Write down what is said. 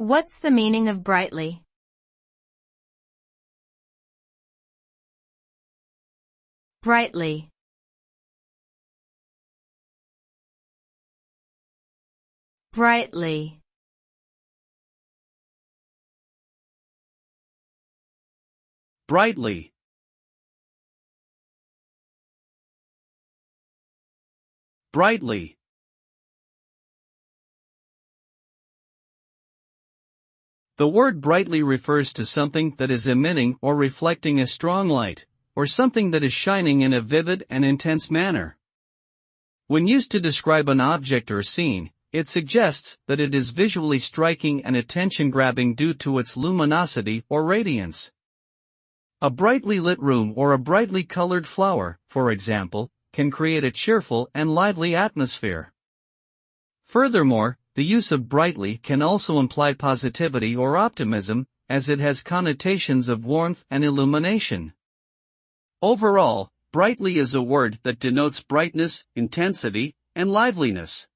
What's the meaning of brightly? Brightly. Brightly. Brightly. Brightly. The word brightly refers to something that is emitting or reflecting a strong light, or something that is shining in a vivid and intense manner. When used to describe an object or scene, it suggests that it is visually striking and attention-grabbing due to its luminosity or radiance. A brightly lit room or a brightly colored flower, for example, can create a cheerful and lively atmosphere. Furthermore, the use of brightly can also imply positivity or optimism, as it has connotations of warmth and illumination. Overall, brightly is a word that denotes brightness, intensity, and liveliness.